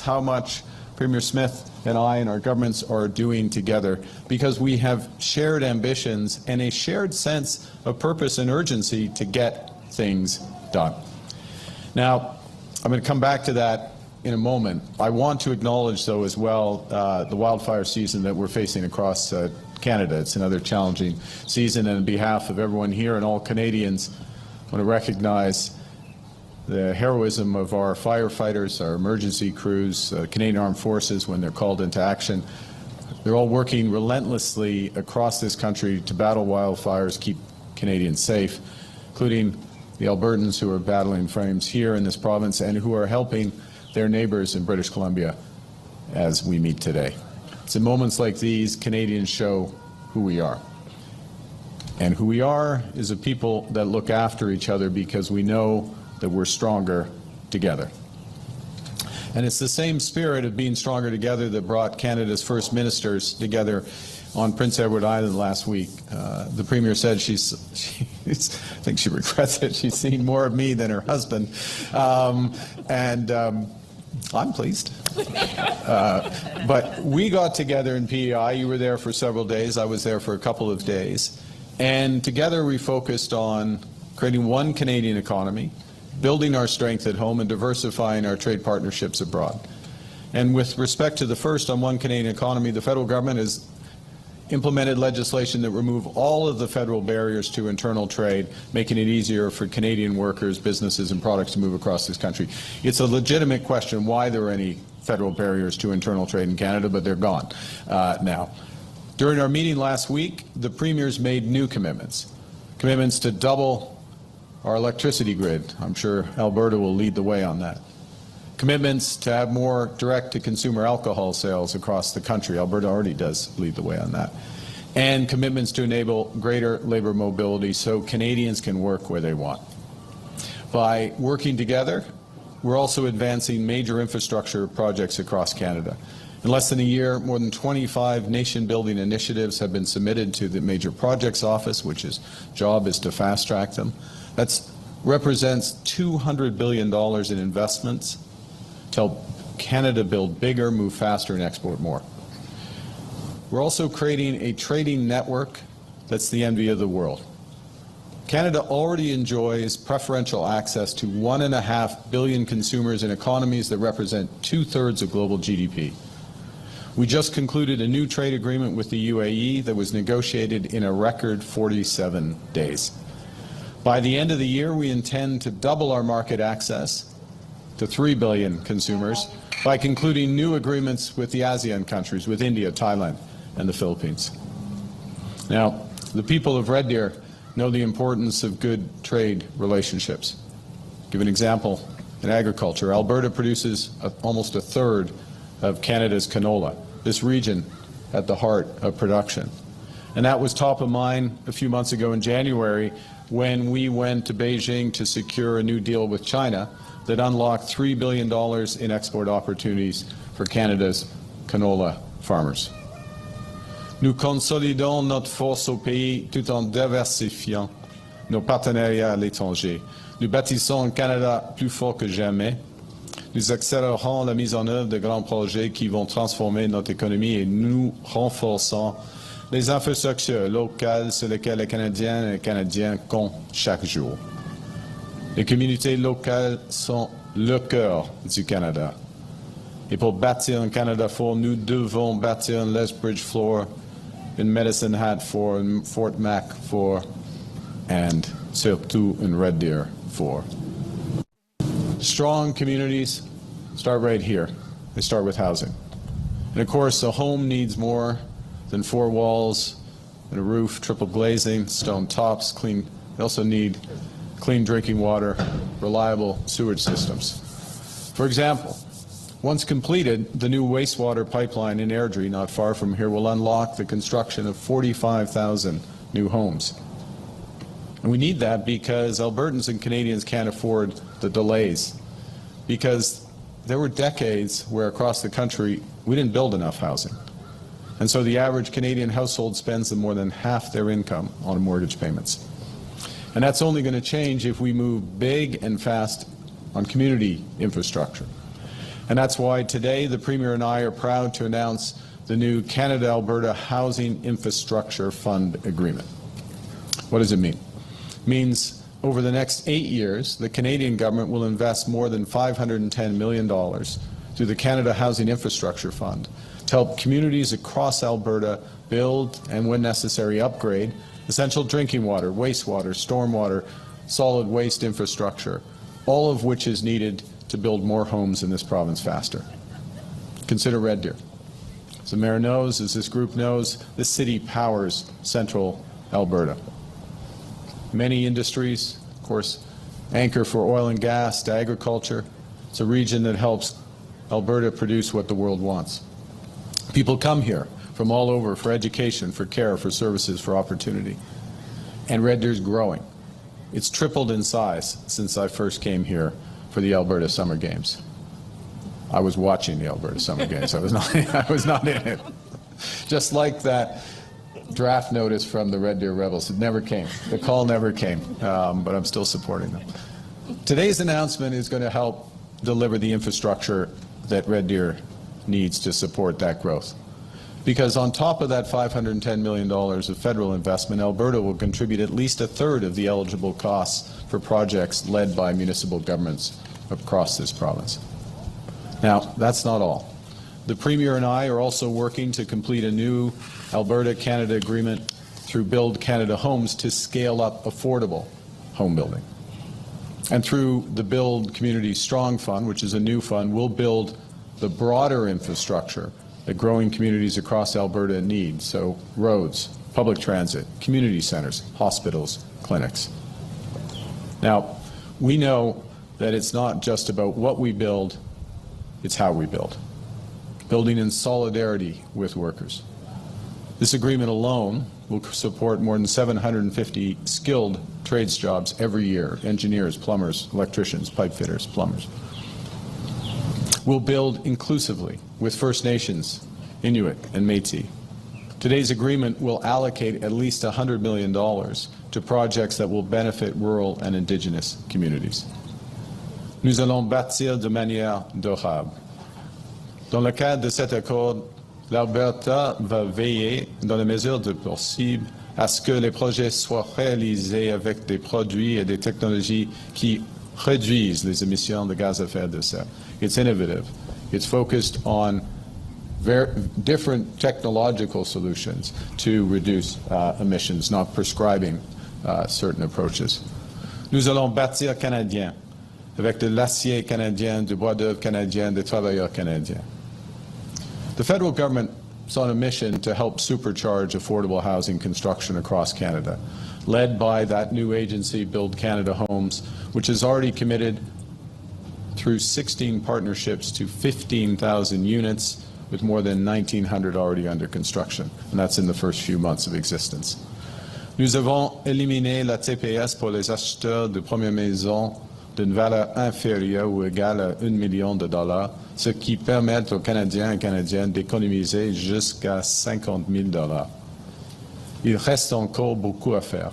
how much Premier Smith and I and our governments are doing together, because we have shared ambitions and a shared sense of purpose and urgency to get things done. Now, I'm going to come back to that in a moment. I want to acknowledge, though, as well, the wildfire season that we're facing across Canada. It's another challenging season, and on behalf of everyone here and all Canadians, I want to recognize the heroism of our firefighters, our emergency crews, Canadian Armed Forces when they're called into action. They're all working relentlessly across this country to battle wildfires, keep Canadians safe, including the Albertans who are battling flames here in this province and who are helping their neighbours in British Columbia as we meet today. It's in moments like these Canadians show who we are. And who we are is a people that look after each other because we know that we're stronger together. And it's the same spirit of being stronger together that brought Canada's first ministers together on Prince Edward Island last week. The Premier said I think she regrets it. She's seen more of me than her husband. I'm pleased. But we got together in PEI. You were there for several days. I was there for a couple of days. And together we focused on creating one Canadian economy, building our strength at home, and diversifying our trade partnerships abroad. And with respect to the first, on one Canadian economy, the federal government has implemented legislation that remove all of the federal barriers to internal trade, making it easier for Canadian workers, businesses, and products to move across this country. It's a legitimate question why there are any federal barriers to internal trade in Canada, but they're gone now. During our meeting last week, the premiers made new commitments to double our electricity grid. I'm sure Alberta will lead the way on that. Commitments to have more direct-to-consumer alcohol sales across the country. Alberta already does lead the way on that. And commitments to enable greater labour mobility so Canadians can work where they want. By working together, we're also advancing major infrastructure projects across Canada. In less than a year, more than 25 nation-building initiatives have been submitted to the Major Projects Office, which is job is to fast-track them. That represents $200 billion in investments to help Canada build bigger, move faster, and export more. We're also creating a trading network that's the envy of the world. Canada already enjoys preferential access to 1.5 billion consumers in economies that represent 2/3 of global GDP. We just concluded a new trade agreement with the UAE that was negotiated in a record 47 days. By the end of the year, we intend to double our market access to 3 billion consumers by concluding new agreements with the ASEAN countries, with India, Thailand, and the Philippines. Now, the people of Red Deer know the importance of good trade relationships. I'll give an example in agriculture. Alberta produces almost 1/3 of Canada's canola, this region at the heart of production. And that was top of mind a few months ago in January when we went to Beijing to secure a new deal with China that unlocked $3 billion in export opportunities for Canada's canola farmers. Nous consolidons notre force au pays tout en diversifiant nos partenariats à l'étranger. Nous bâtissons un Canada plus fort que jamais. Nous accélérons la mise en œuvre de grands projets qui vont transformer notre économie et nous renforçons les infrastructures locales sur lesquelles les Canadiennes et les Canadiens comptent chaque jour. Les communautés locales sont le cœur du Canada. Et pour bâtir un Canada fort, nous devons bâtir un Lethbridge fort, une Medicine Hat fort, un Fort Mac fort, and surtout un Red Deer fort. Strong communities start right here. They start with housing. And of course, a home needs more than 4 walls and a roof, triple glazing, stone tops, clean. They also need clean drinking water, reliable sewage systems. For example, once completed, the new wastewater pipeline in Airdrie, not far from here, will unlock the construction of 45,000 new homes. And we need that because Albertans and Canadians can't afford the delays, because there were decades where across the country we didn't build enough housing. And so the average Canadian household spends more than half their income on mortgage payments. And that's only going to change if we move big and fast on community infrastructure. And that's why today the Premier and I are proud to announce the new Canada-Alberta Housing Infrastructure Fund Agreement. What does it mean? It means over the next 8 years, the Canadian government will invest more than $510 million through the Canada Housing Infrastructure Fund to help communities across Alberta build and, when necessary, upgrade essential drinking water, wastewater, stormwater, solid waste infrastructure, all of which is needed to build more homes in this province faster. Consider Red Deer. As the Mayor knows, as this group knows, this city powers central Alberta. Many industries, of course, anchor for oil and gas to agriculture. It's a region that helps Alberta produce what the world wants. People come here from all over for education, for care, for services, for opportunity. And Red Deer's growing. It's tripled in size since I first came here for the Alberta Summer Games. I was watching the Alberta Summer Games. I was not in it. Just like that draft notice from the Red Deer Rebels. It never came. The call never came, but I'm still supporting them. Today's announcement is going to help deliver the infrastructure that Red Deer needs to support that growth. Because on top of that $510 million of federal investment, Alberta will contribute at least a third of the eligible costs for projects led by municipal governments across this province. Now, that's not all. The Premier and I are also working to complete a new Alberta-Canada agreement through Build Canada Homes to scale up affordable home building. And through the Build Community Strong Fund, which is a new fund, we'll build the broader infrastructure that growing communities across Alberta need, so roads, public transit, community centres, hospitals, clinics. Now, we know that it's not just about what we build, it's how we build. Building in solidarity with workers. This agreement alone will support more than 750 skilled trades jobs every year, engineers, plumbers, electricians, pipe fitters, plumbers. We'll build inclusively with First Nations, Inuit, and Métis. Today's agreement will allocate at least $100 million to projects that will benefit rural and Indigenous communities. Nous allons bâtir de manière durable. Dans le cadre de cet accord, l'Alberta va veiller, dans la mesure du possible, à ce que les projets soient réalisés avec des produits et des technologies qui réduisent les émissions de gaz à effet de serre. It's innovative. It's focused on different technological solutions to reduce emissions, not prescribing certain approaches. Nous allons bâtir canadien, avec de l'acier canadien, du bois d'œuvre canadien, des travailleurs canadiens. The federal government is on a mission to help supercharge affordable housing construction across Canada, led by that new agency, Build Canada Homes, which has already committed through 16 partnerships to 15,000 units, with more than 1,900 already under construction, and that's in the first few months of existence. Nous avons éliminé la TPS pour les acheteurs de première maison d'une valeur inférieure ou égale à $1 million, ce qui permet aux Canadiens et Canadiennes d'économiser jusqu'à $50 000. Il reste encore beaucoup à faire,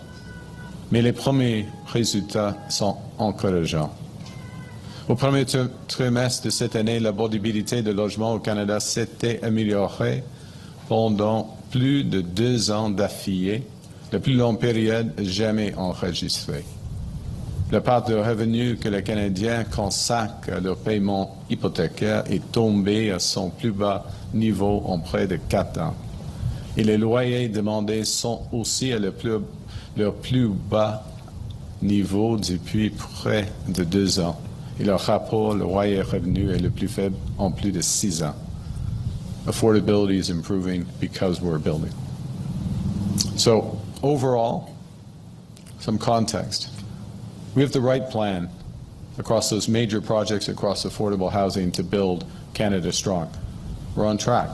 mais les premiers résultats sont encourageants. Au premier trimestre de cette année, l'abordabilité de logement au Canada s'était améliorée pendant plus de 2 ans d'affilée, la plus longue période jamais enregistrée. La part de revenus que les Canadiens consacrent à leur paiement hypothécaire est tombée à son plus bas niveau en près de 4 ans. Et les loyers demandés sont aussi à leur plus bas niveau depuis près de 2 ans. Et leur rapport, le loyer-revenu, est le plus faible en plus de 6 ans. Affordability is improving because we're building. So, overall, some context. We have the right plan across those major projects across affordable housing to build Canada strong. We're on track.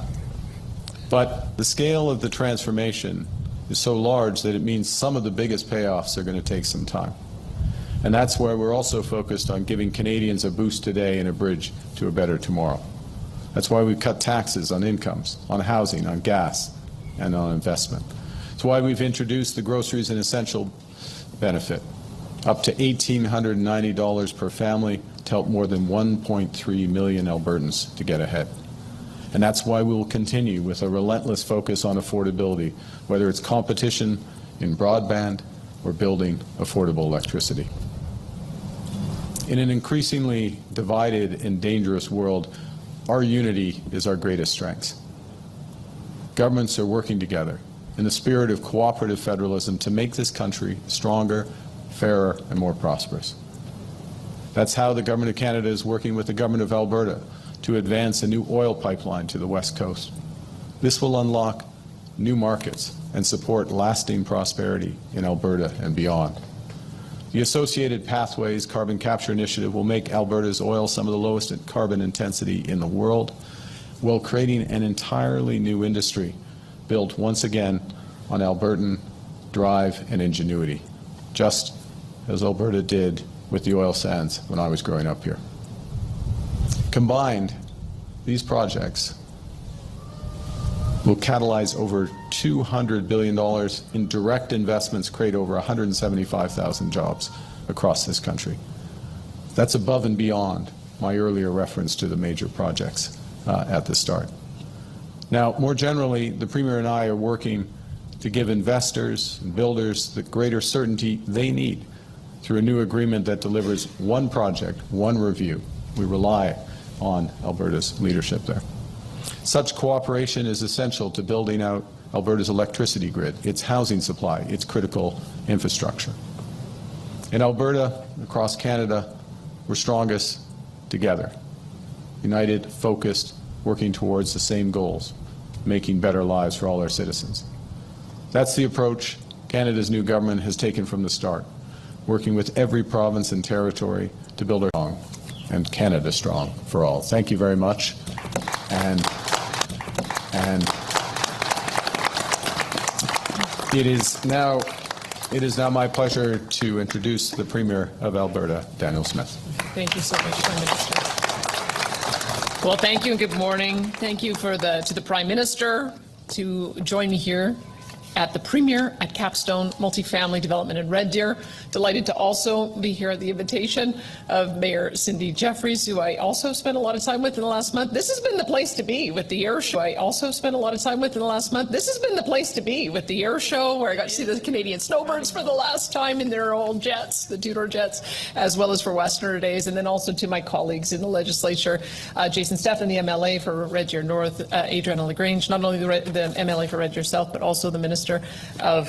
But the scale of the transformation is so large that it means some of the biggest payoffs are going to take some time. And that's where we're also focused on giving Canadians a boost today and a bridge to a better tomorrow. That's why we've cut taxes on incomes, on housing, on gas, and on investment. It's why we've introduced the groceries and essential benefit, up to $1,890 per family to help more than 1.3 million Albertans to get ahead. And that's why we will continue with a relentless focus on affordability, whether it's competition in broadband or building affordable electricity. In an increasingly divided and dangerous world, our unity is our greatest strength. Governments are working together in the spirit of cooperative federalism to make this country stronger, fairer, and more prosperous. That's how the Government of Canada is working with the Government of Alberta to advance a new oil pipeline to the West Coast. This will unlock new markets and support lasting prosperity in Alberta and beyond. The Associated Pathways Carbon Capture Initiative will make Alberta's oil some of the lowest in carbon intensity in the world, while creating an entirely new industry built once again on Albertan drive and ingenuity, just as Alberta did with the oil sands when I was growing up here. Combined, these projects will catalyze over $200 billion in direct investments, create over 175,000 jobs across this country. That's above and beyond my earlier reference to the major projects at the start. Now, more generally, the Premier and I are working to give investors and builders the greater certainty they need through a new agreement that delivers one project, one review. We rely on Alberta's leadership there. Such cooperation is essential to building out Alberta's electricity grid, its housing supply, its critical infrastructure. In Alberta, across Canada, we're strongest together, united, focused, working towards the same goals, making better lives for all our citizens. That's the approach Canada's new government has taken from the start, working with every province and territory to build our strong and Canada strong for all. Thank you very much. And it is now my pleasure to introduce the Premier of Alberta, Danielle Smith. Thank you so much, Prime Minister. Well, thank you and good morning. Thank you to the Prime Minister to join me here at the Premier at Capstone Multifamily Development in Red Deer. Delighted to also be here at the invitation of Mayor Cindy Jeffries, who I also spent a lot of time with in the last month. This has been the place to be with the air show. I also spent a lot of time with in the last month. This has been the place to be with the air show, where I got to see the Canadian snowbirds for the last time in their old jets, the two-door jets, as well as for Westerner Days, and then also to my colleagues in the legislature, Jason Stephan, the MLA for Red Deer North, Adriana LaGrange, not only the MLA for Red Deer South, but also the Minister of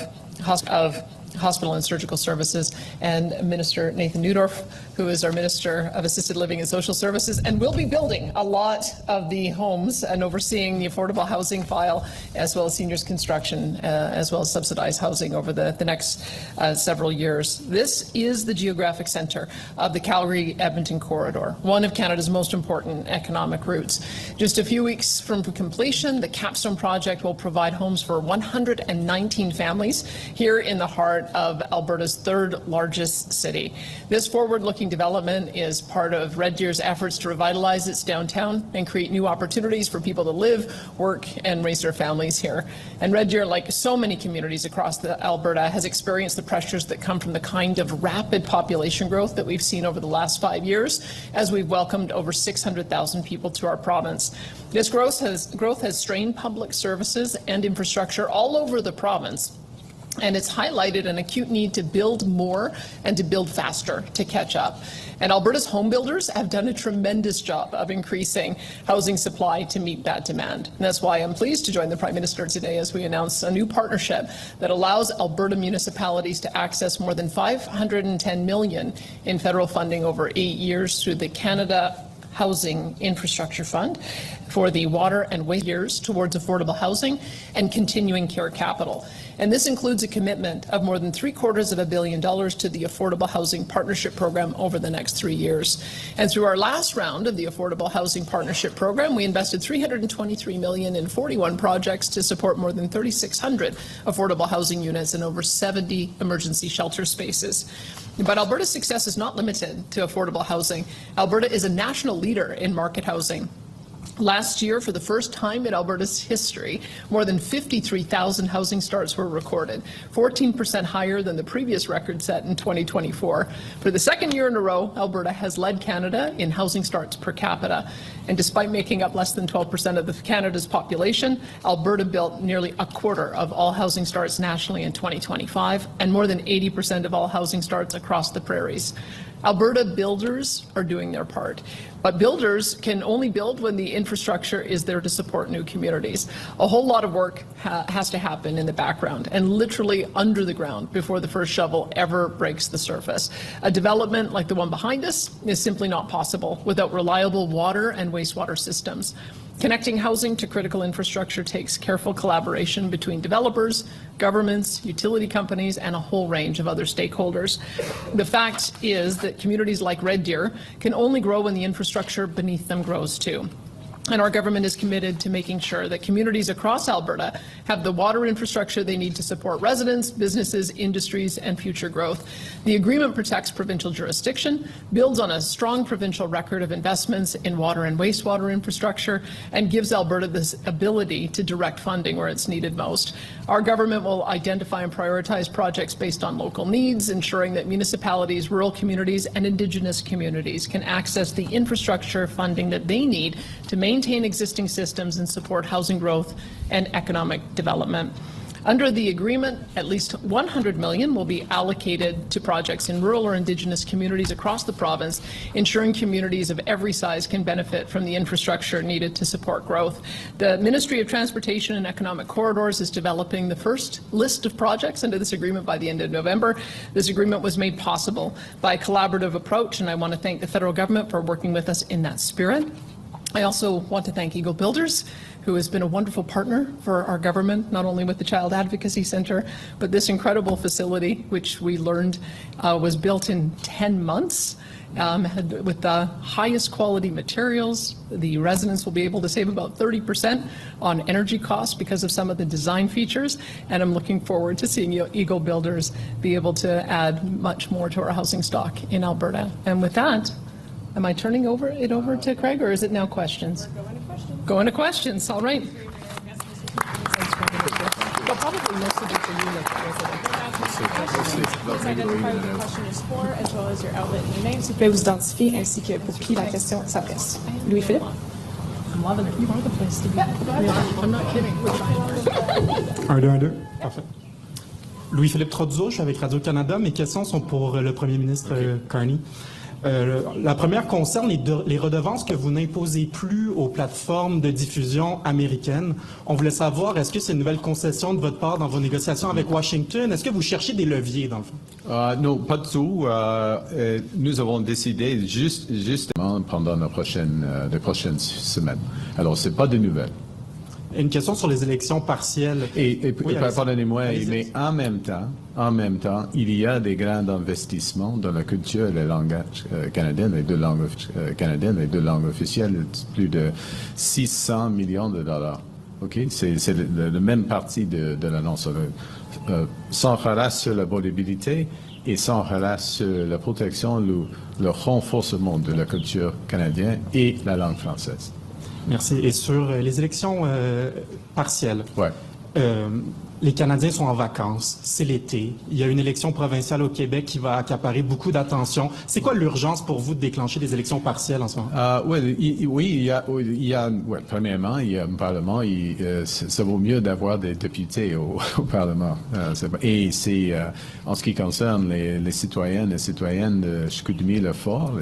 Hospital and Surgical Services, and Minister Nathan Neudorf, who is our Minister of Assisted Living and Social Services, and will be building a lot of the homes and overseeing the affordable housing file, as well as seniors construction, as well as subsidized housing over the next several years. This is the geographic center of the Calgary-Edmonton corridor, one of Canada's most important economic routes. Just a few weeks from completion, the Capstone project will provide homes for 119 families here in the heart of Alberta's third largest city. This forward-looking development is part of Red Deer's efforts to revitalize its downtown and create new opportunities for people to live, work, and raise their families here. And Red Deer, like so many communities across Alberta, has experienced the pressures that come from the kind of rapid population growth that we've seen over the last 5 years, as we've welcomed over 600,000 people to our province. This growth has strained public services and infrastructure all over the province, and it's highlighted an acute need to build more and to build faster to catch up. And Alberta's home builders have done a tremendous job of increasing housing supply to meet that demand. And that's why I'm pleased to join the Prime Minister today as we announce a new partnership that allows Alberta municipalities to access more than $510 million in federal funding over 8 years through the Canada Housing Infrastructure Fund for the water and waste years towards affordable housing and continuing care capital. And this includes a commitment of more than $750 million to the Affordable Housing Partnership Program over the next 3 years. And through our last round of the Affordable Housing Partnership Program, we invested $323 million in 41 projects to support more than 3,600 affordable housing units and over 70 emergency shelter spaces. But Alberta's success is not limited to affordable housing. Alberta is a national leader in market housing. Last year, for the first time in Alberta's history, more than 53,000 housing starts were recorded, 14% higher than the previous record set in 2024. For the second year in a row, Alberta has led Canada in housing starts per capita. And despite making up less than 12% of Canada's population, Alberta built nearly a quarter of all housing starts nationally in 2025 and more than 80% of all housing starts across the prairies. Alberta builders are doing their part, but builders can only build when the infrastructure is there to support new communities. A whole lot of work has to happen in the background and literally under the ground before the first shovel ever breaks the surface. A development like the one behind us is simply not possible without reliable water and wastewater systems. Connecting housing to critical infrastructure takes careful collaboration between developers, governments, utility companies, and a whole range of other stakeholders. The fact is that communities like Red Deer can only grow when the infrastructure beneath them grows too. And our government is committed to making sure that communities across Alberta have the water infrastructure they need to support residents, businesses, industries, and future growth. The agreement protects provincial jurisdiction, builds on a strong provincial record of investments in water and wastewater infrastructure, and gives Alberta this ability to direct funding where it's needed most. Our government will identify and prioritize projects based on local needs, ensuring that municipalities, rural communities, and Indigenous communities can access the infrastructure funding that they need to maintain existing systems and support housing growth and economic development. Under the agreement, at least $100 million will be allocated to projects in rural or Indigenous communities across the province, ensuring communities of every size can benefit from the infrastructure needed to support growth. The Ministry of Transportation and Economic Corridors is developing the first list of projects under this agreement by the end of November. This agreement was made possible by a collaborative approach, and I want to thank the federal government for working with us in that spirit. I also want to thank Eagle Builders, who has been a wonderful partner for our government, not only with the Child Advocacy Centre, but this incredible facility, which we learned was built in 10 months with the highest quality materials. The residents will be able to save about 30% on energy costs because of some of the design features, and I'm looking forward to seeing Eagle Builders be able to add much more to our housing stock in Alberta. And with that, am I turning it over to Craig, or is it now questions? We're going to questions. Going to questions, all right. But probably most of it's a unit. Please identify what the question is for, as well as your outlet and your name. S'il vous plaît, vous identifier ainsi que pour qui la question s'adresse. Louis-Philippe. I'm loving it. You are the place to be. I'm not kidding. We're trying. 1, 2, 1, 2. Parfait. Louis-Philippe Trotteau, je suis avec Radio-Canada. Mes questions sont pour le premier ministre Carney. La première concerne les redevances que vous n'imposez plus aux plateformes de diffusion américaines. On voulait savoir, est-ce que c'est une nouvelle concession de votre part dans vos négociations avec Washington? Est-ce que vous cherchez des leviers, dans le fond? Non, pas du tout. Nous avons décidé justement pendant les prochaines semaines. Alors, c'est pas de nouvelles. Une question sur les élections partielles. Oui, pardonnez-moi, mais en même temps, il y a des grands investissements dans la culture et le langage canadien, les deux langues canadiennes, les deux langues officielles, plus de 600 millions de dollars. OK? C'est la même partie de l'annonce. Sans relâche sur la volabilité et sans relâche sur la protection, le renforcement de la culture canadienne et la langue française. Merci. Et sur les élections partielles, ouais. Les Canadiens sont en vacances, c'est l'été. Il y a une élection provinciale au Québec qui va accaparer beaucoup d'attention. C'est quoi l'urgence pour vous de déclencher des élections partielles en ce moment? Premièrement, il y a un Parlement. Ça vaut mieux d'avoir des députés au Parlement. Et c'est en ce qui concerne les citoyennes et citoyennes de Chicoutimi-le-Fort,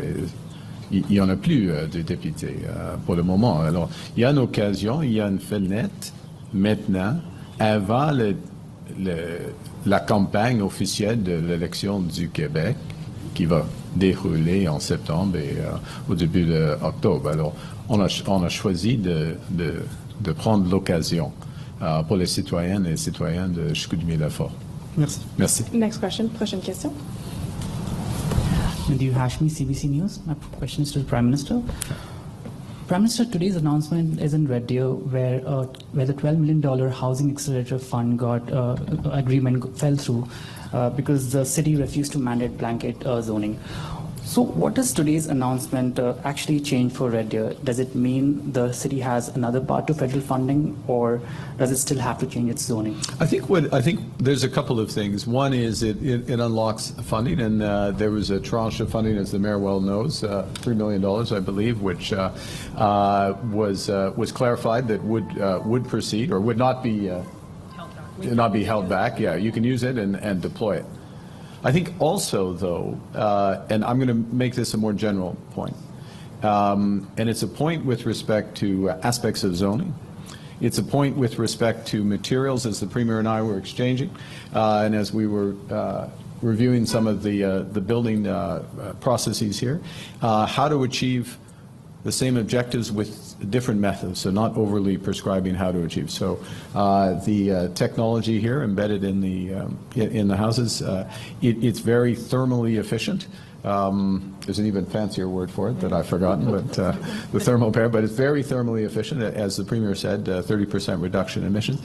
il n'y en a plus de députés pour le moment. Alors, il y a une occasion, il y a une fenêtre maintenant, avant la campagne officielle de l'élection du Québec, qui va dérouler en septembre et au début d'octobre. Alors, on a choisi de prendre l'occasion pour les citoyennes et citoyens de Chicoutimi-le-Fort. Merci. Merci. Next question. Prochaine question. Madhu Hashmi, CBC News. My question is to the Prime Minister. Prime Minister, today's announcement is in Red Deer, where the $12 million Housing Accelerator Fund agreement fell through because the city refused to mandate blanket zoning. So what does today's announcement actually change for Red Deer? Does it mean the city has another part to federal funding, or does it still have to change its zoning? I think there's a couple of things. One is it unlocks funding, and there was a tranche of funding, as the mayor well knows, $3 million, I believe, which was clarified that would proceed or would not be held back. Yeah, you can use it and deploy it. I think also, though, and I'm going to make this a more general point, and it's a point with respect to aspects of zoning. It's a point with respect to materials, as the Premier and I were exchanging, and as we were reviewing some of the building processes here, how to achieve the same objectives with different methods, so not overly prescribing how to achieve. So the technology here embedded in the houses, it's very thermally efficient. There's an even fancier word for it that I've forgotten, but the thermal pair, but it's very thermally efficient, as the Premier said, 30% reduction in emissions.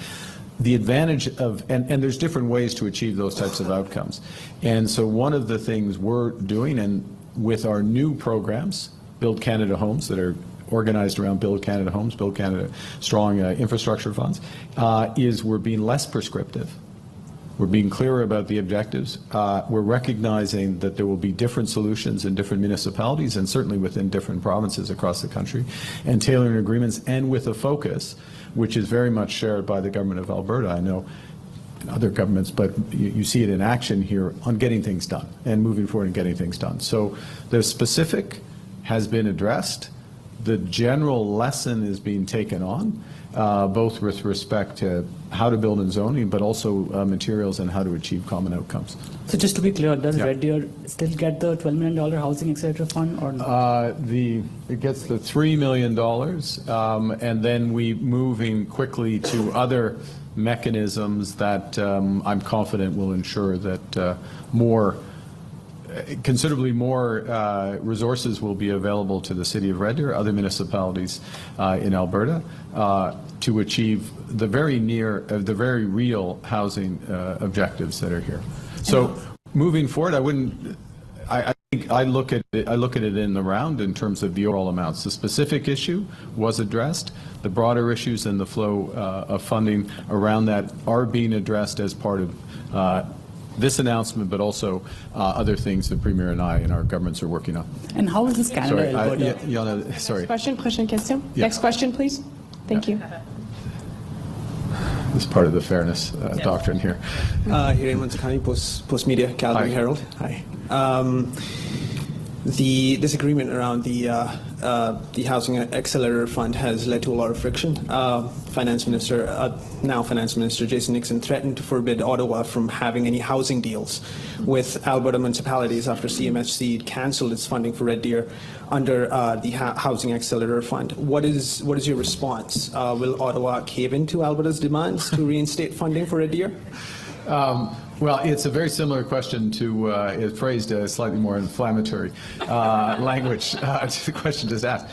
The advantage of, and there's different ways to achieve those types of outcomes. And so one of the things we're doing, and with our new programs, Build Canada Homes, that are organized around Build Canada Homes, Build Canada Strong infrastructure funds, is we're being less prescriptive. We're being clearer about the objectives. We're recognizing that there will be different solutions in different municipalities and certainly within different provinces across the country, and tailoring agreements, and with a focus which is very much shared by the government of Alberta. I know in other governments, but you see it in action here on getting things done and moving forward and getting things done. So the specific has been addressed. The general lesson is being taken on, both with respect to how to build and zoning, but also materials and how to achieve common outcomes. So just to be clear, does Red Deer still get the $12 million housing accelerator fund or not? It gets the $3 million, and then we moving quickly to other mechanisms that I'm confident will ensure that considerably more resources will be available to the City of Red Deer, other municipalities in Alberta, to achieve the very very real housing objectives that are here. So moving forward, I think I look at it in the round in terms of the overall amounts. The specific issue was addressed. The broader issues and the flow of funding around that are being addressed as part of this announcement, but also other things the Premier and I and our governments are working on. And how is this Canada? Sorry, sorry. Question, prochaine question. Yeah. Next question, please. Thank you. This is part of the fairness doctrine here. Hiren Manzakani, Post Media, Calgary Hi. Herald. Hi. The disagreement around the Housing Accelerator Fund has led to a lot of friction. Finance Minister, now Finance Minister Jason Nixon, threatened to forbid Ottawa from having any housing deals with Alberta municipalities after CMHC cancelled its funding for Red Deer under the Housing Accelerator Fund. What is your response? Will Ottawa cave into Alberta's demands to reinstate funding for Red Deer? Well, it's a very similar question to, it's phrased slightly more inflammatory language to the question just asked.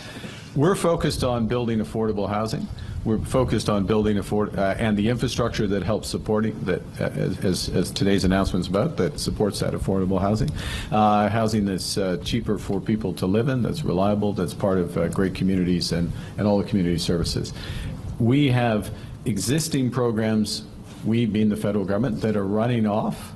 We're focused on building affordable housing. We're focused on building and the infrastructure that helps supporting that, as today's announcement is about, that supports that affordable housing. Housing that's cheaper for people to live in, that's reliable, that's part of great communities and all the community services. We have existing programs, we being the federal government, that are running off,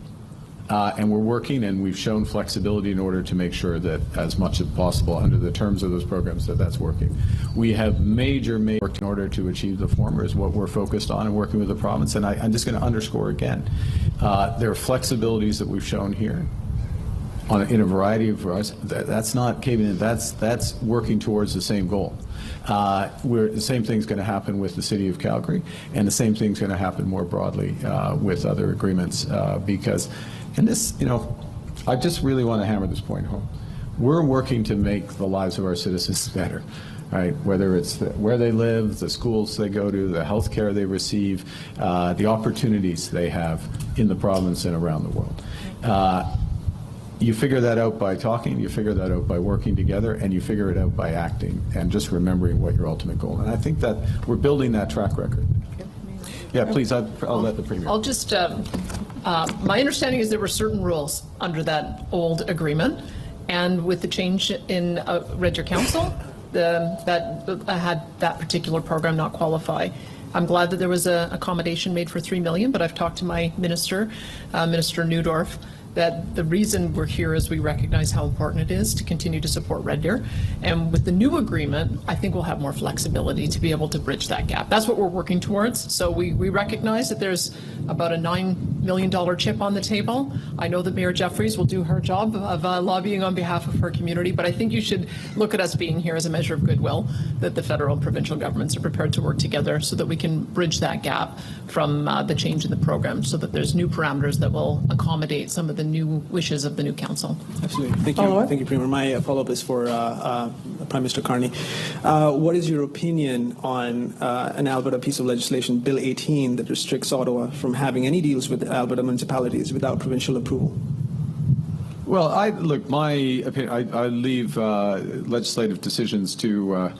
and we're working, and we've shown flexibility in order to make sure that as much as possible under the terms of those programs that's working. We have major work in order to achieve the former is what we're focused on and working with the province. And I'm just going to underscore again, there are flexibilities that we've shown here in a variety of ways. That's not caving in, that's working towards the same goal. The same thing's going to happen with the City of Calgary, and the same thing's going to happen more broadly with other agreements because, and this, I just really want to hammer this point home. We're working to make the lives of our citizens better, right? Whether it's where they live, the schools they go to, the health care they receive, the opportunities they have in the province and around the world. You figure that out by talking, you figure that out by working together, and you figure it out by acting and just remembering what your ultimate goal is. And I think that we're building that track record. Yeah, please, I'll let the Premier. I'll just, my understanding is there were certain rules under that old agreement, And with the change in Red Deer Council, that had that particular program not qualify. I'm glad that there was an accommodation made for $3 million, but I've talked to my minister, Minister Neudorf, that the reason we're here is we recognize how important it is to continue to support Red Deer. And with the new agreement, I think we'll have more flexibility to be able to bridge that gap. That's what we're working towards. So we recognize that there's about a $9 million chip on the table. I know that Mayor Jeffries will do her job of lobbying on behalf of her community, but I think you should look at us being here as a measure of goodwill, that the federal and provincial governments are prepared to work together so that we can bridge that gap from the change in the program, so that there's new parameters that will accommodate some of the new wishes of the new council. Absolutely. Thank you. Thank you, Premier. My follow-up is for Prime Minister Carney. What is your opinion on an Alberta piece of legislation, Bill 18, that restricts Ottawa from having any deals with Alberta municipalities without provincial approval? Well, look, my opinion, I leave legislative decisions to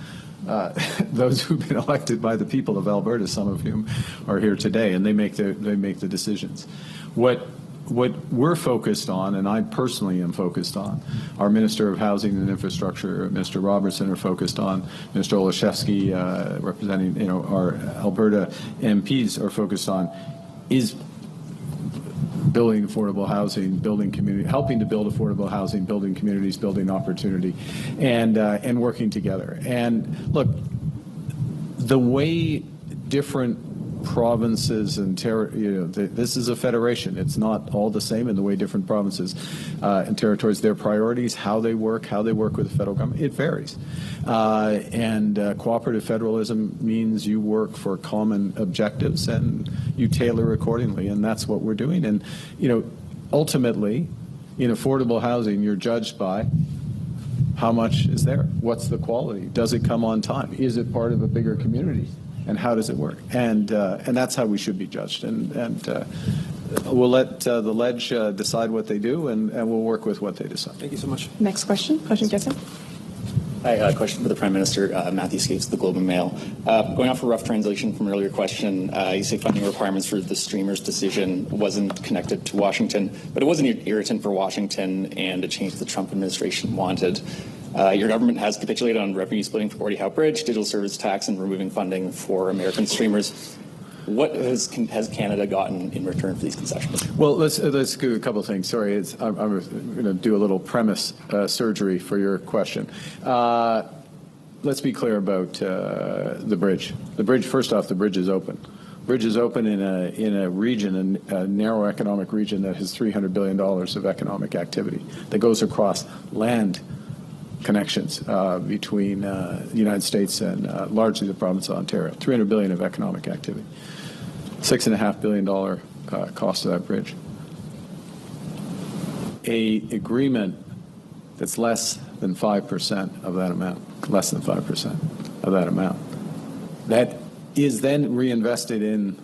those who've been elected by the people of Alberta, some of whom are here today, and they make the decisions. What we're focused on, and I personally am focused on, our Minister of Housing and Infrastructure, Mr. Robertson, are focused on, Mr. Olszewski, representing our Alberta MPs, are focused on, is building affordable housing, building community, helping to build affordable housing, building communities, building opportunity, and working together. And look, the way different provinces and this is a federation. It's not all the same in the way different provinces and territories, their priorities, how they work with the federal government, it varies. And cooperative federalism means you work for common objectives and you tailor accordingly, and that's what we're doing. And ultimately, in affordable housing, you're judged by how much is there, what's the quality, does it come on time, is it part of a bigger community? And how does it work? And that's how we should be judged. And we'll let the ledge decide what they do, and we'll work with what they decide. Thank you so much. Next question. Prochaine question. Hi, question for the Prime Minister, Matthew Skates, the Globe and Mail. Going off a rough translation from an earlier question, you say funding requirements for the streamers decision wasn't connected to Washington, but it was an irritant for Washington and a change the Trump administration wanted. Your government has capitulated on revenue splitting for Gordie Howe Bridge, digital service tax, and removing funding for American streamers. What has Canada gotten in return for these concessions? Well, let's do a couple of things. Sorry, I'm going to do a little premise surgery for your question. Let's be clear about the bridge. The bridge, first off, the bridge is open. Bridge is open in a region, a narrow economic region that has $300 billion of economic activity that goes across land connections between the United States and largely the province of Ontario. $300 billion of economic activity. $6.5 billion cost of that bridge. An agreement that's less than 5% of that amount, less than 5% of that amount, that is then reinvested in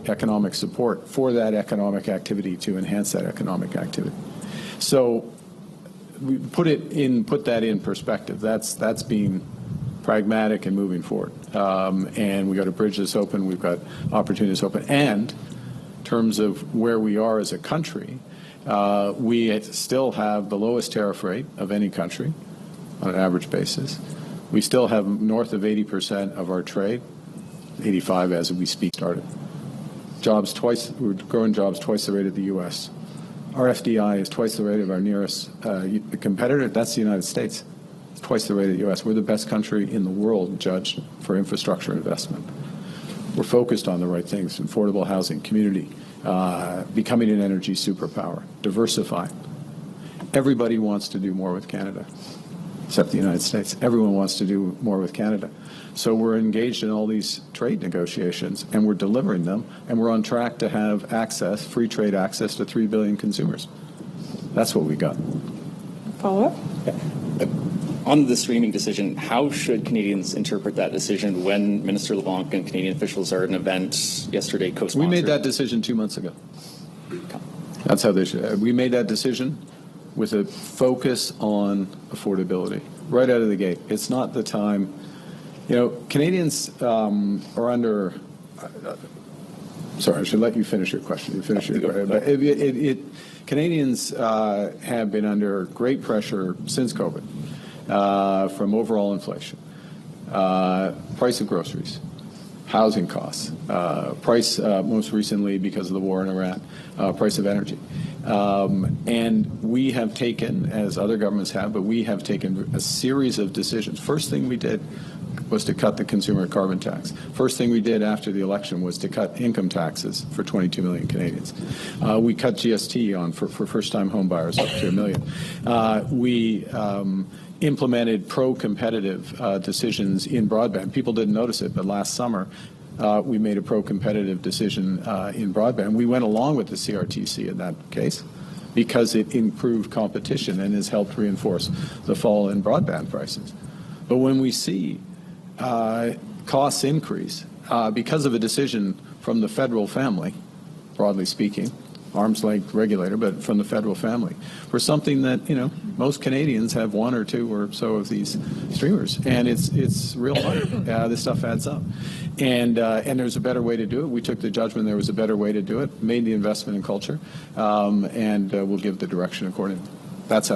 economic support for that economic activity to enhance that economic activity. So we put that in perspective. That's being pragmatic and moving forward. And we got a bridge that's open. We've got opportunities open. And in terms of where we are as a country, we still have the lowest tariff rate of any country on an average basis. We still have north of 80% of our trade, 85 as we speak, started. We're growing jobs twice the rate of the U.S. Our FDI is twice the rate of our nearest competitor. That's the United States. It's twice the rate of the U.S. We're the best country in the world judged for infrastructure investment. We're focused on the right things: affordable housing, community, becoming an energy superpower, diversifying. Everybody wants to do more with Canada, except the United States. Everyone wants to do more with Canada. So we're engaged in all these trade negotiations, and we're delivering them, and we're on track to have access, free trade access to 3 billion consumers. That's what we got. Follow-up? On the streaming decision, how should Canadians interpret that decision when Minister LeBlanc and Canadian officials are at an event yesterday co-sponsored? We made that decision 2 months ago. That's how they should. We made that decision with a focus on affordability right out of the gate. It's not the time. Canadians are under Sorry, I should let you finish your question. You finish your question. But Canadians have been under great pressure since COVID from overall inflation, price of groceries, housing costs, price most recently because of the war in Iran, price of energy. And we have taken, as other governments have, but we have taken a series of decisions. First thing we did was to cut the consumer carbon tax. First thing we did after the election was to cut income taxes for 22 million Canadians. We cut GST on for first-time home buyers up to $1 million. We implemented pro-competitive decisions in broadband. People didn't notice it, but last summer we made a pro-competitive decision in broadband. We went along with the CRTC in that case because it improved competition and has helped reinforce the fall in broadband prices. But when we see costs increase because of a decision from the federal family, broadly speaking, arm's length regulator, but from the federal family, for something that, you know, most Canadians have one or two or so of these streamers, and it's real money. This stuff adds up, and there's a better way to do it. We took the judgment there was a better way to do it, made the investment in culture, and we'll give the direction accordingly. It's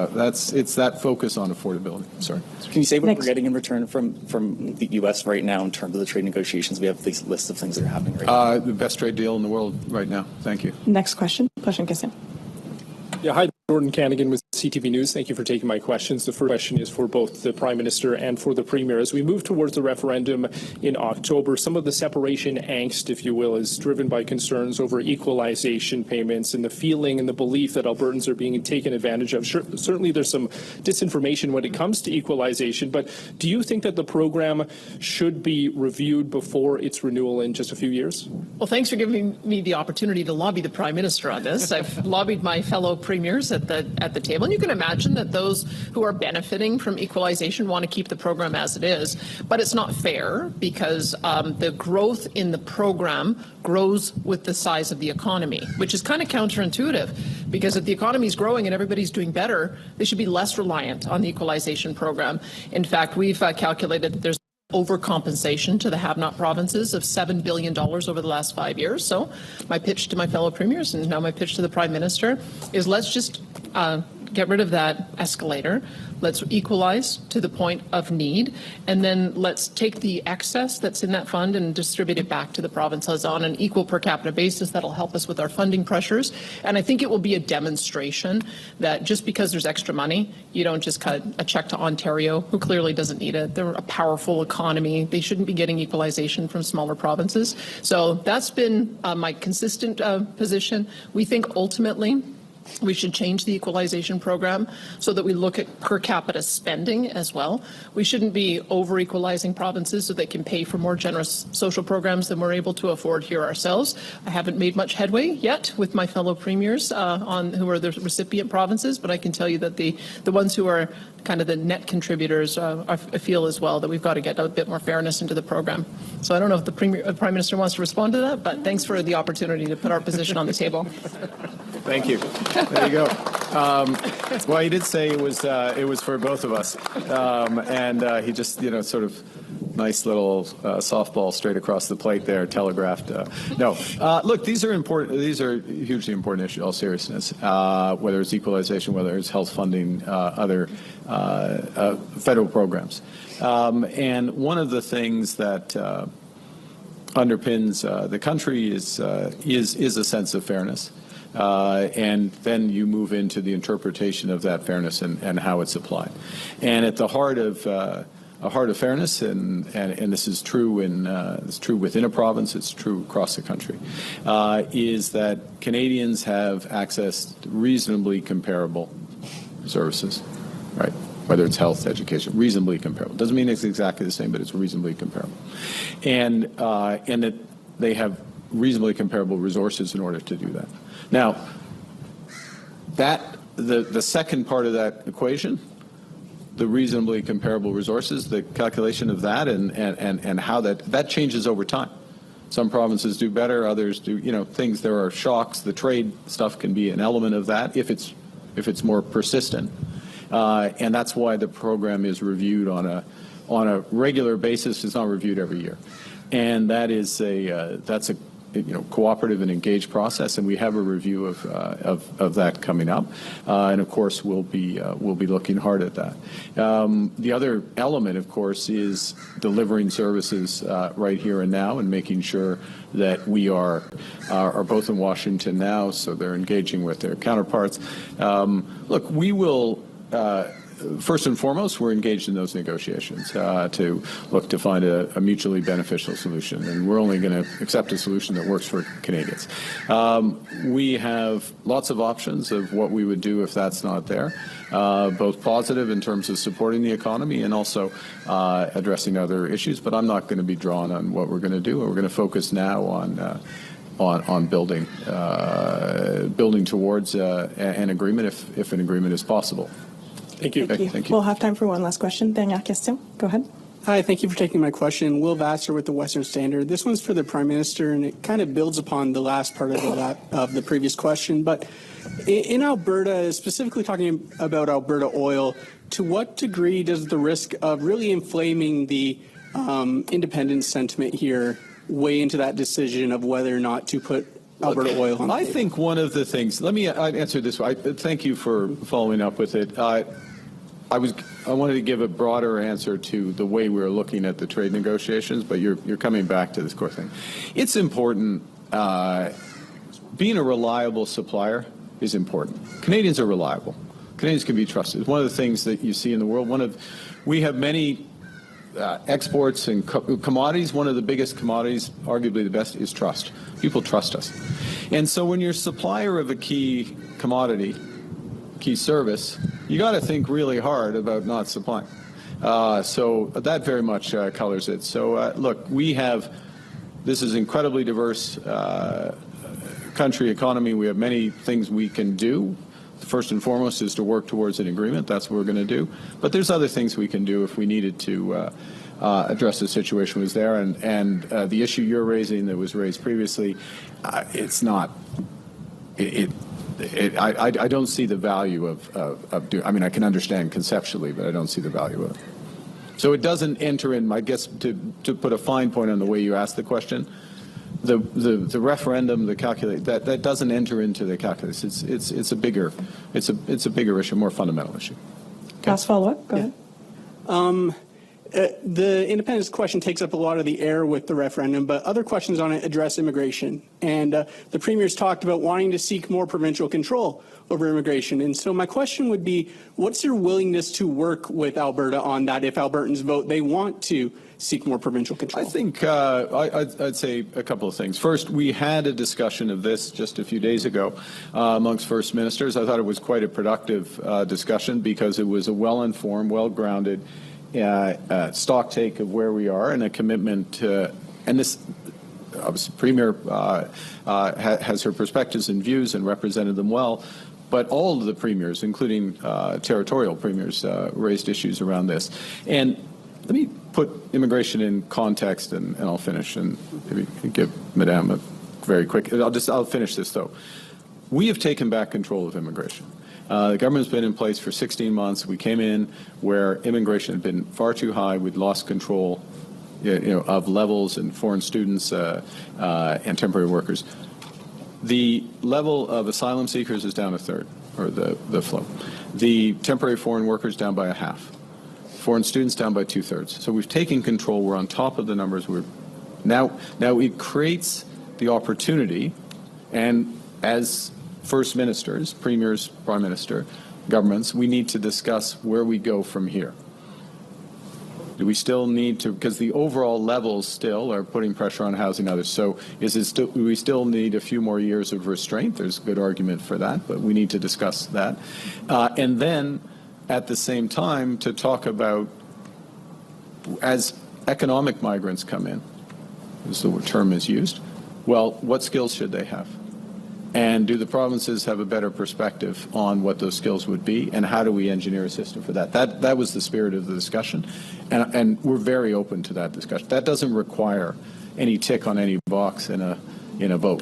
that focus on affordability. Sorry. Can you say what we're getting in return from the U.S. right now in terms of the trade negotiations? We have these lists of things that are happening right now. The best trade deal in the world right now. Thank you. Next question. Prochaine question. Yeah, hi, Jordan Canagan with CTV News. Thank you for taking my questions. The first question is for both the Prime Minister and for the Premier. As we move towards the referendum in October, some of the separation angst, if you will, is driven by concerns over equalization payments and the feeling and the belief that Albertans are being taken advantage of. Certainly there's some disinformation when it comes to equalization, but do you think that the program should be reviewed before its renewal in just a few years? Well, thanks for giving me the opportunity to lobby the Prime Minister on this. I've lobbied my fellow premiers at the table, and you can imagine that those who are benefiting from equalization want to keep the program as it is, but it's not fair because the growth in the program grows with the size of the economy, which is kind of counterintuitive, because if the economy is growing and everybody's doing better, they should be less reliant on the equalization program. In fact, we've calculated that there's overcompensation to the have-not provinces of $7 billion over the last 5 years. So my pitch to my fellow premiers, and now my pitch to the Prime Minister, is let's just get rid of that escalator. Let's equalize to the point of need, and then let's take the excess that's in that fund and distribute it back to the provinces on an equal per capita basis. That'll help us with our funding pressures. And I think it will be a demonstration that just because there's extra money, you don't just cut a check to Ontario, who clearly doesn't need it. They're a powerful economy. They shouldn't be getting equalization from smaller provinces. So that's been my consistent position. We think ultimately we should change the equalization program so that we look at per capita spending as well. We shouldn't be over-equalizing provinces so they can pay for more generous social programs than we're able to afford here ourselves. I haven't made much headway yet with my fellow premiers on who are the recipient provinces, but I can tell you that the ones who are kind of the net contributors I feel as well that we've got to get a bit more fairness into the program. So I don't know if the Prime Minister wants to respond to that, but thanks for the opportunity to put our position on the table. Thank you. There you go. Well, he did say it was for both of us, and he just sort of nice little softball straight across the plate there, telegraphed. No, look, these are important. These are hugely important issues. All seriousness, whether it's equalization, whether it's health funding, other federal programs, and one of the things that underpins the country is a sense of fairness. And then you move into the interpretation of that fairness and how it's applied. And at the heart of fairness, and this is true it's true within a province, it's true across the country, is that Canadians have access to reasonably comparable services, right? Whether it's health, education, reasonably comparable. Doesn't mean it's exactly the same, but it's reasonably comparable, and that they have reasonably comparable resources in order to do that. Now, the second part of that equation, the reasonably comparable resources, the calculation of that and how that changes over time. Some provinces do better, others do, things, there are shocks. The trade stuff can be an element of that if it's more persistent. And that's why the program is reviewed on a regular basis. It's not reviewed every year. And that's a cooperative and engaged process, and we have a review of that coming up. And of course, we'll be looking hard at that. The other element, of course, is delivering services right here and now, and making sure that we are both in Washington now, so they're engaging with their counterparts. Look, we will. First and foremost, we're engaged in those negotiations to look to find a mutually beneficial solution, and we're only going to accept a solution that works for Canadians. We have lots of options of what we would do if that's not there, both positive in terms of supporting the economy and also addressing other issues, but I'm not going to be drawn on what we're going to do. We're going to focus now on building towards an agreement if an agreement is possible. Thank you. Thank you. We'll have time for one last question. Dernière question. Go ahead. Hi, thank you for taking my question. Will Vassar with the Western Standard. This one's for the Prime Minister, and it kind of builds upon the last part of the previous question. But in Alberta, specifically talking about Alberta oil, to what degree does the risk of really inflaming the independence sentiment here weigh into that decision of whether or not to put Alberta oil on? I think one of the things. Let me answer this way. Thank you for following up with it. I wanted to give a broader answer to the way we're looking at the trade negotiations, but you're coming back to this core thing. It's important. Being a reliable supplier is important. Canadians are reliable. Canadians can be trusted. It's one of the things that you see in the world. We have many exports and commodities. One of the biggest commodities, arguably the best, is trust. People trust us. And so when you're a supplier of a key commodity, key service, you got to think really hard about not supplying. So that very much colors it. So look, this is incredibly diverse country, economy. We have many things we can do. First and foremost is to work towards an agreement. That's what we're going to do. But there's other things we can do if we needed to address the situation was there. And the issue you're raising that was raised previously, it's not. I don't see the value of doing. I mean, I can understand conceptually, but I don't see the value of it. So it doesn't enter in. I guess to put a fine point on the way you asked the question, the referendum, the calculate that doesn't enter into the calculus. It's a bigger issue, more fundamental issue. Okay. Last follow-up. Go ahead. The independence question takes up a lot of the air with the referendum, but other questions on it address immigration. And the Premier's talked about wanting to seek more provincial control over immigration. And so my question would be, what's your willingness to work with Alberta on that if Albertans vote they want to seek more provincial control? I think I'd say a couple of things. First, we had a discussion of this just a few days ago amongst First Ministers. I thought it was quite a productive discussion because it was a well-informed, well-grounded stock take of where we are and a commitment to, and this obviously Premier has her perspectives and views and represented them well, but all of the premiers, including territorial premiers, raised issues around this. And let me put immigration in context, and I'll finish, and maybe give Madame a very quick. I'll finish this though. We have taken back control of immigration. The government's been in place for 16 months. We came in where immigration had been far too high. We'd lost control, of levels and foreign students and temporary workers. The level of asylum seekers is down a third, or the flow. The temporary foreign workers down by a half. Foreign students down by 2/3. So we've taken control. We're on top of the numbers. Now it creates the opportunity, and as First Ministers, Premiers, Prime Minister, governments, we need to discuss where we go from here. Do we still need to, because the overall levels still are putting pressure on housing others. So do we still need a few more years of restraint? There's a good argument for that, but we need to discuss that. And then at the same time to talk about, as economic migrants come in, as the term is used, well, what skills should they have? And do the provinces have a better perspective on what those skills would be, and how do we engineer a system for that? That was the spirit of the discussion, and we're very open to that discussion. That doesn't require any tick on any box in a vote,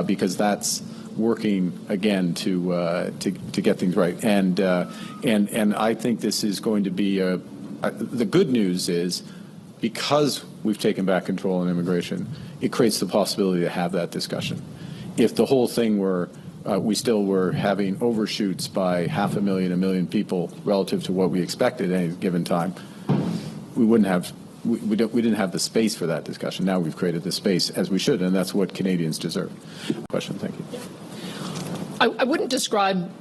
because that's working again to get things right. And I think this is going to be the good news is, because we've taken back control on immigration, it creates the possibility to have that discussion. If the whole thing were, we still were having overshoots by 500,000, 1 million people relative to what we expected at any given time, we wouldn't have, we didn't have the space for that discussion. Now we've created the space, as we should, and that's what Canadians deserve. Question, thank you. I wouldn't describe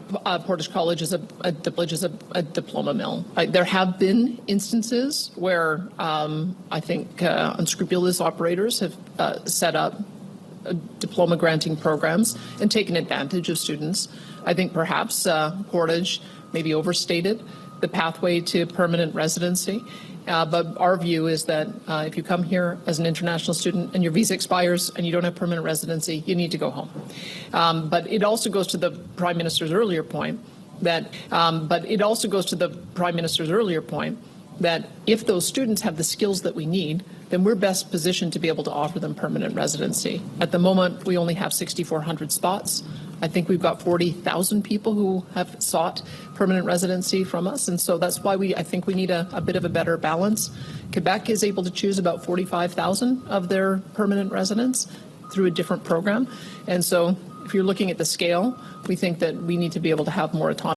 Portage College as a diploma mill. There have been instances where I think unscrupulous operators have set up diploma granting programs and taken advantage of students. I think perhaps Portage maybe overstated the pathway to permanent residency. But our view is that if you come here as an international student and your visa expires and you don't have permanent residency, you need to go home. But it also goes to the Prime Minister's earlier point that that if those students have the skills that we need, then we're best positioned to be able to offer them permanent residency. At the moment, we only have 6,400 spots. I think we've got 40,000 people who have sought permanent residency from us, and so that's why I think we need a bit of a better balance. Quebec is able to choose about 45,000 of their permanent residents through a different program, and so if you're looking at the scale, we think that we need to be able to have more autonomy.